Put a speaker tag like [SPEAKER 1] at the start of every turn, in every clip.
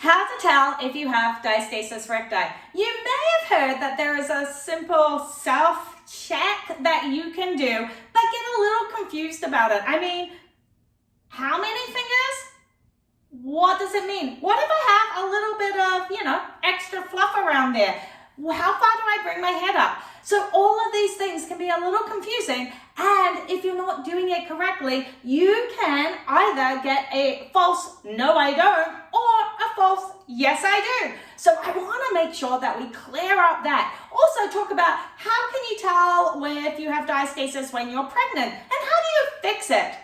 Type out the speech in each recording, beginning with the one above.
[SPEAKER 1] How to tell if you have diastasis recti. You may have heard that there is a simple self-check that you can do, but get a little confused about it. I mean, how many fingers? What does it mean? What if I have a little bit of, extra fluff around there? How far do I bring my head up? So all of these things can be a little confusing, and if you're not doing it correctly, you can either get a false "no I don't" or a false "yes I do." So I want to make sure that we clear up that. Also talk about how can you tell if you have diastasis when you're pregnant, and how do you fix it?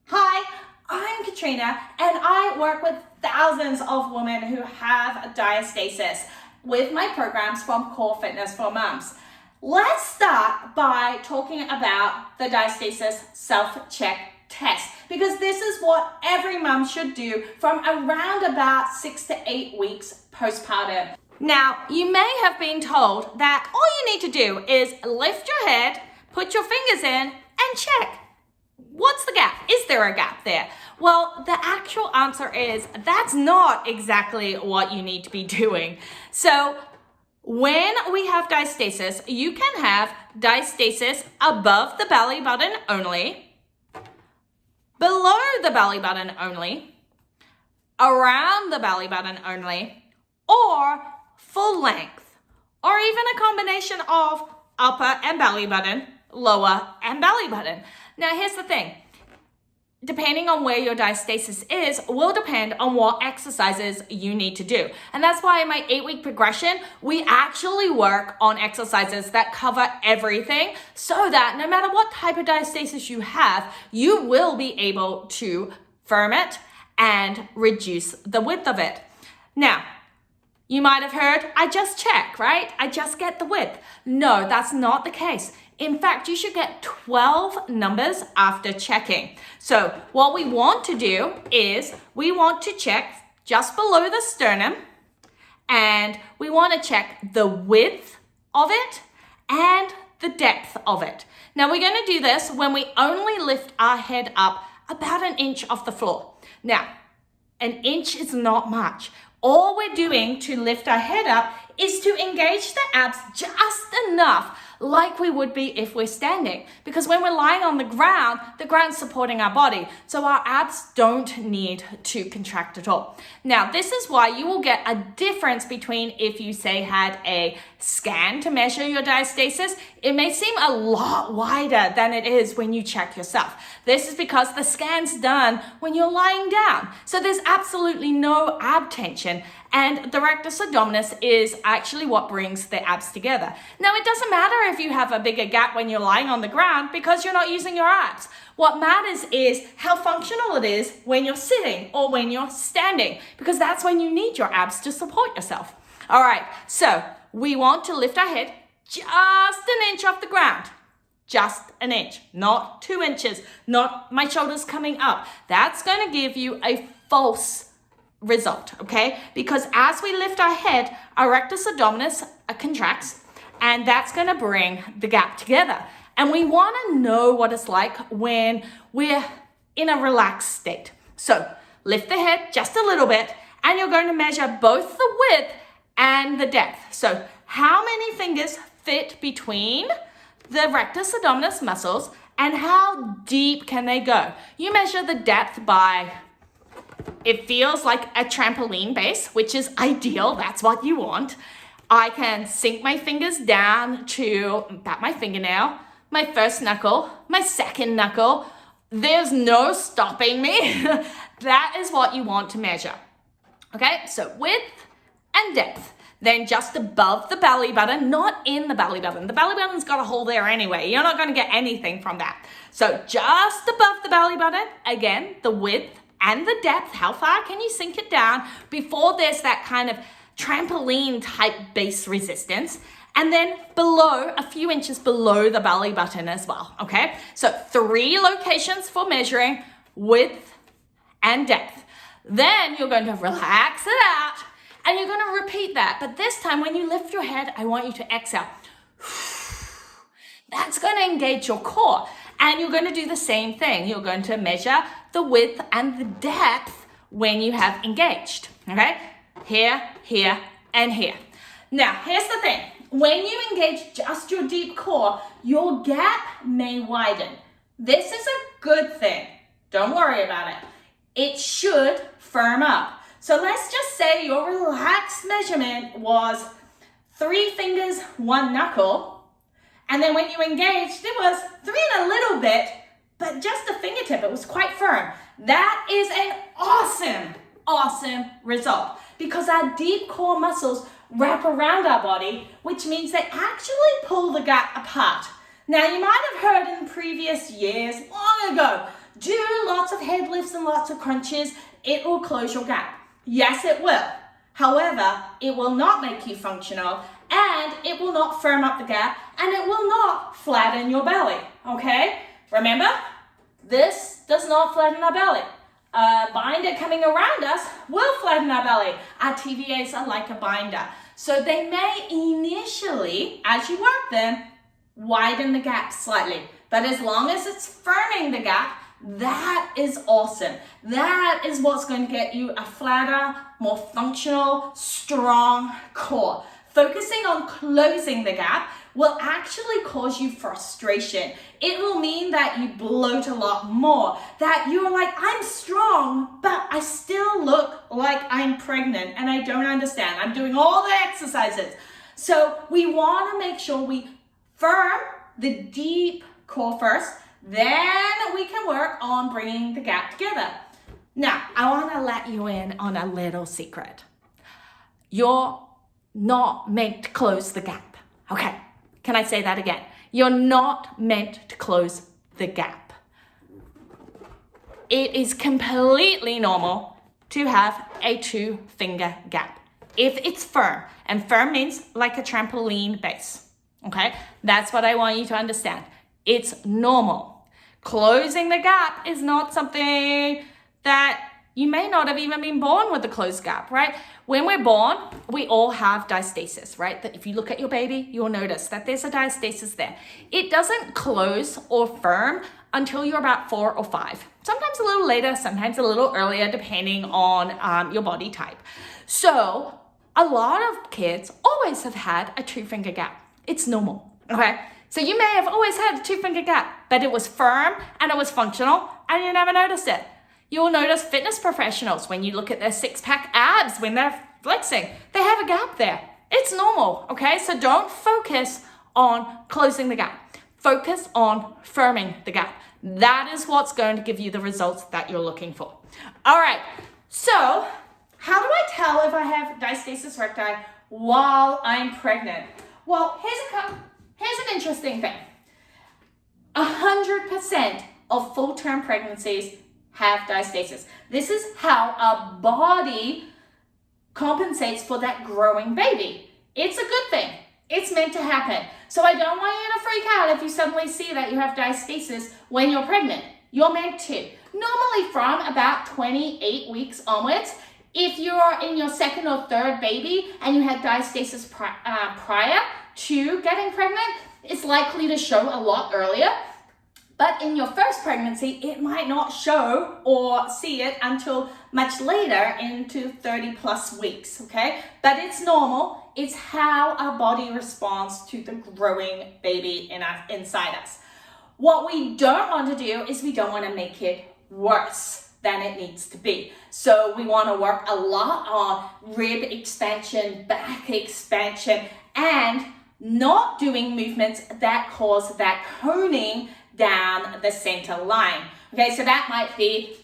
[SPEAKER 1] Hi, I'm Katrina, and I work with thousands of women who have diastasis with my programs from Core Fitness for Moms. Let's start by talking about the diastasis self-check test, because this is what every mom should do from around about 6 to 8 weeks postpartum. Now, you may have been told that all you need to do is lift your head, put your fingers in, and check. What's the gap? Is there a gap there? Well, the actual answer is that's not exactly what you need to be doing. So when we have diastasis, you can have diastasis above the belly button only, below the belly button only, around the belly button only, or full length, or even a combination of upper and belly button, lower and belly button. Now, here's the thing. Depending on where your diastasis is will depend on what exercises you need to do. And that's why in my 8-week progression, we actually work on exercises that cover everything so that no matter what type of diastasis you have, you will be able to firm it and reduce the width of it. Now, you might have heard, I just check, right? I just get the width. No, that's not the case. In fact, you should get 12 numbers after checking. So what we want to do is we want to check just below the sternum, and we want to check the width of it and the depth of it. Now we're going to do this when we only lift our head up about 1 inch off the floor. Now, 1 inch is not much. All we're doing to lift our head up is to engage the abs just enough, like we would be if we're standing. Because when we're lying on the ground's supporting our body. So our abs don't need to contract at all. Now, this is why you will get a difference between if you say had a scan to measure your diastasis. It may seem a lot wider than it is when you check yourself. This is because the scan's done when you're lying down. So there's absolutely no ab tension. And the rectus abdominis is actually what brings the abs together. Now, it doesn't matter if you have a bigger gap when you're lying on the ground because you're not using your abs. What matters is how functional it is when you're sitting or when you're standing, because that's when you need your abs to support yourself. All right, so we want to lift our head just 1 inch off the ground. Just 1 inch, not 2 inches, not my shoulders coming up. That's going to give you a false result, okay? Because as we lift our head, our rectus abdominis contracts, and that's going to bring the gap together. And we want to know what it's like when we're in a relaxed state. So lift the head just a little bit, and you're going to measure both the width and the depth. So how many fingers fit between the rectus abdominis muscles, and how deep can they go? You measure the depth by, it feels like a trampoline base, which is ideal. That's what you want. I can sink my fingers down to about my fingernail, my first knuckle, my second knuckle. There's no stopping me. That is what you want to measure. Okay, so width and depth. Then just above the belly button, not in the belly button. The belly button's got a hole there anyway. You're not going to get anything from that. So just above the belly button, again, the width and the depth. How far can you sink it down before there's that kind of trampoline type base resistance? And then below, a few inches below the belly button as well, okay? So 3 locations for measuring width and depth. Then you're going to relax it out, and you're going to repeat that. But this time, when you lift your head, I want you to exhale. That's going to engage your core. And you're going to do the same thing. You're going to measure the width and the depth when you have engaged, okay? here, here, and here. Now, here's the thing. When you engage just your deep core, your gap may widen. This is a good thing. Don't worry about it. It should firm up. So let's just say your relaxed measurement was 3 fingers, 1 knuckle. And then when you engaged, it was 3 and a little bit, but just a fingertip. It was quite firm. That is an awesome result because our deep core muscles wrap around our body, which means they actually pull the gap apart. Now, you might have heard in previous years, long ago, do lots of head lifts and lots of crunches. It will close your gap. Yes, it will. However, it will not make you functional, and it will not firm up the gap, and it will not flatten your belly, okay? Remember, this does not flatten our belly. A binder coming around us will flatten our belly. Our TVAs are like a binder. So they may initially, as you work them, widen the gap slightly. But as long as it's firming the gap, that is awesome. That is what's going to get you a flatter, more functional, strong core. Focusing on closing the gap will actually cause you frustration. It will mean that you bloat a lot more, that you're like, I'm strong, but I still look like I'm pregnant and I don't understand. I'm doing all the exercises. So we want to make sure we firm the deep core first, then we can work on bringing the gap together. Now, I want to let you in on a little secret. You're not meant to close the gap. Okay, can I say that again? You're not meant to close the gap. It is completely normal to have a 2-finger gap if it's firm, and firm means like a trampoline base. Okay, that's what I want you to understand. It's normal. Closing the gap is not something that you may not have even been born with a closed gap, right? When we're born, we all have diastasis, right? That if you look at your baby, you'll notice that there's a diastasis there. It doesn't close or firm until you're about 4 or 5. Sometimes a little later, sometimes a little earlier, depending on your body type. So a lot of kids always have had a 2-finger gap. It's normal, okay? So you may have always had a 2-finger gap, but it was firm and it was functional and you never noticed it. You'll notice fitness professionals, when you look at their 6-pack abs, when they're flexing, they have a gap there. It's normal, okay? So don't focus on closing the gap. Focus on firming the gap. That is what's going to give you the results that you're looking for. All right, so how do I tell if I have diastasis recti while I'm pregnant? Well, here's an interesting thing. 100% of full-term pregnancies have diastasis. This is how our body compensates for that growing baby. It's a good thing. It's meant to happen. So I don't want you to freak out if you suddenly see that you have diastasis when you're pregnant. You're meant to. Normally from about 28 weeks onwards, if you're in your 2nd or 3rd baby and you had diastasis prior to getting pregnant, it's likely to show a lot earlier. But in your first pregnancy, it might not show or see it until much later into 30+ weeks, okay? But it's normal. It's how our body responds to the growing baby inside us. What we don't want to do is we don't want to make it worse than it needs to be. So we want to work a lot on rib expansion, back expansion, and not doing movements that cause that coning down the center line. Okay, so that might be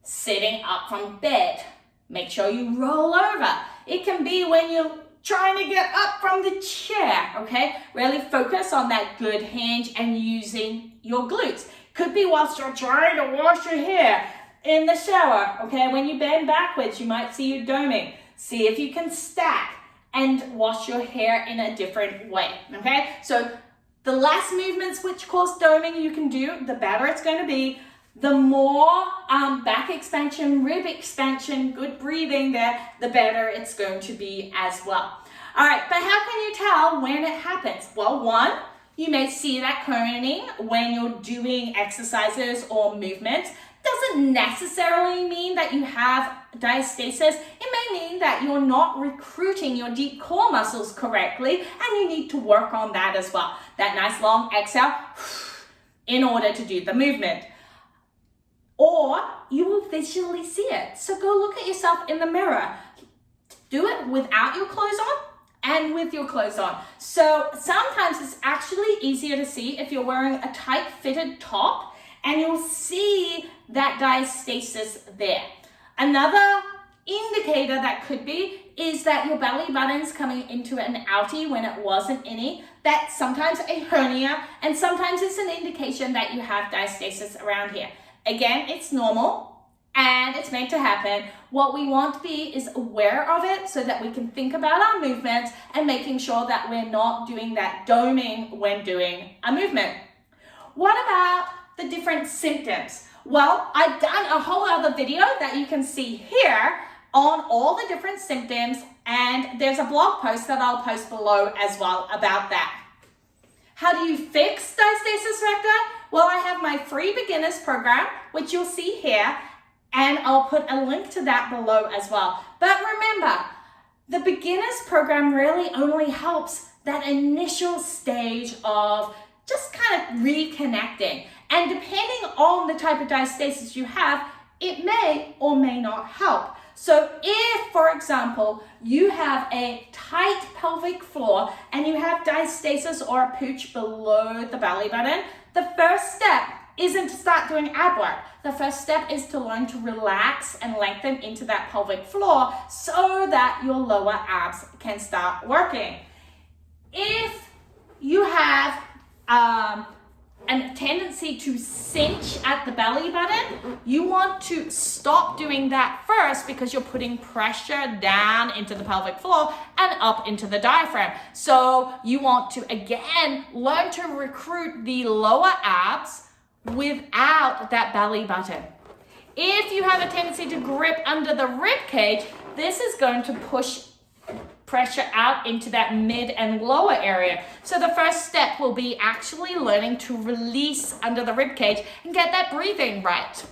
[SPEAKER 1] sitting up from bed. Make sure you roll over. It can be when you're trying to get up from the chair, okay? Really focus on that good hinge and using your glutes. Could be whilst you're trying to wash your hair in the shower, okay? When you bend backwards, you might see you doming. See if you can stack and wash your hair in a different way, okay? So the less movements which cause doming you can do, the better it's going to be. The more back expansion, rib expansion, good breathing there, the better it's going to be as well. All right, but how can you tell when it happens? Well, one, you may see that coning when you're doing exercises or movements. Doesn't necessarily mean that you have diastasis, it may mean that you're not recruiting your deep core muscles correctly, and you need to work on that as well. That nice long exhale in order to do the movement. Or you will visually see it. So go look at yourself in the mirror. Do it without your clothes on and with your clothes on. So sometimes it's actually easier to see if you're wearing a tight fitted top, and you'll see that diastasis there. Another indicator that could be is that your belly button's coming into an outie when it wasn't any. That's sometimes a hernia, and sometimes it's an indication that you have diastasis around here. Again, it's normal and it's meant to happen. What we want to be is aware of it so that we can think about our movements and making sure that we're not doing that doming when doing a movement. What about the different symptoms? Well, I've done a whole other video that you can see here on all the different symptoms, and there's a blog post that I'll post below as well about that. How do you fix diastasis recti? Well, I have my free beginners program, which you'll see here, and I'll put a link to that below as well. But remember, the beginners program really only helps that initial stage of just kind of reconnecting. And depending on the type of diastasis you have, it may or may not help. So if, for example, you have a tight pelvic floor and you have diastasis or a pooch below the belly button, the first step isn't to start doing ab work. The first step is to learn to relax and lengthen into that pelvic floor so that your lower abs can start working. If you have a tendency to cinch at the belly button, you want to stop doing that first because you're putting pressure down into the pelvic floor and up into the diaphragm. So you want to, again, learn to recruit the lower abs without that belly button. If you have a tendency to grip under the rib cage, this is going to push pressure out into that mid and lower area. So the first step will be actually learning to release under the rib cage and get that breathing right.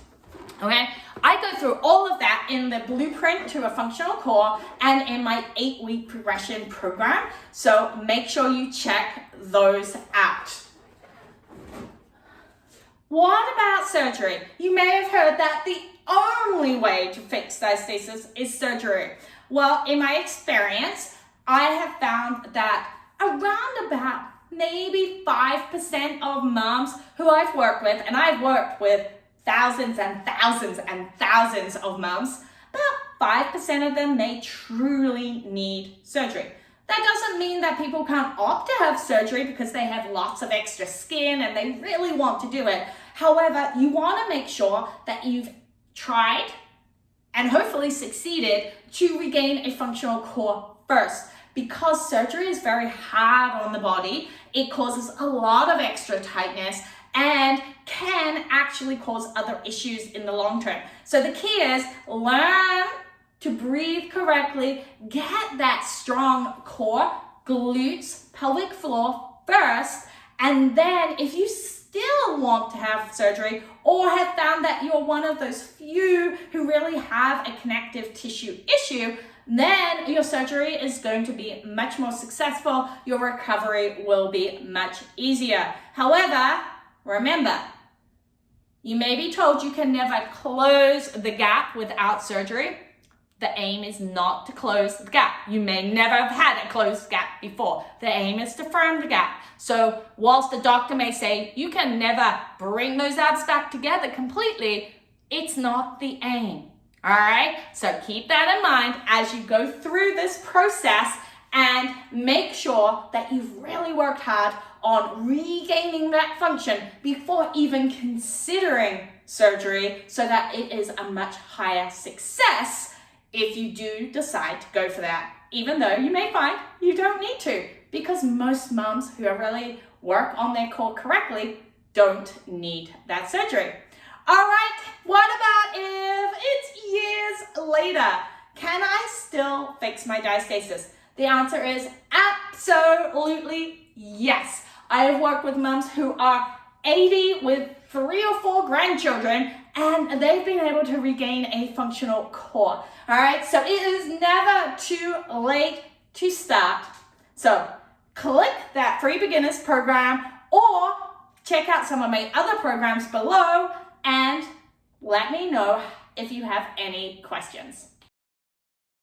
[SPEAKER 1] Okay, I go through all of that in the blueprint to a functional core and in my 8-week progression program. So make sure you check those out. What about surgery? You may have heard that the only way to fix diastasis is surgery. Well, in my experience, I have found that around about maybe 5% of moms who I've worked with, and I've worked with thousands and thousands and thousands of moms, about 5% of them may truly need surgery. That doesn't mean that people can't opt to have surgery because they have lots of extra skin and they really want to do it. However, you want to make sure that you've tried and hopefully succeeded to regain a functional core first. Because surgery is very hard on the body, it causes a lot of extra tightness and can actually cause other issues in the long term. So the key is learn to breathe correctly, get that strong core, glutes, pelvic floor first, and then if you still want to have surgery or have found that you're one of those few who really have a connective tissue issue, then your surgery is going to be much more successful. Your recovery will be much easier. However, remember, you may be told you can never close the gap without surgery. The aim is not to close the gap. You may never have had a closed gap before. The aim is to firm the gap. So whilst the doctor may say you can never bring those abs back together completely, it's not the aim. All right, so keep that in mind as you go through this process and make sure that you've really worked hard on regaining that function before even considering surgery so that it is a much higher success if you do decide to go for that, even though you may find you don't need to, because most moms who really work on their core correctly don't need that surgery. All right, what about if it's years later? Can I still fix my diastasis? The answer is absolutely yes. I have worked with moms who are 80 with 3 or 4 grandchildren, and they've been able to regain a functional core. All right, so it is never too late to start. So click that free beginners program or check out some of my other programs below and let me know if you have any questions.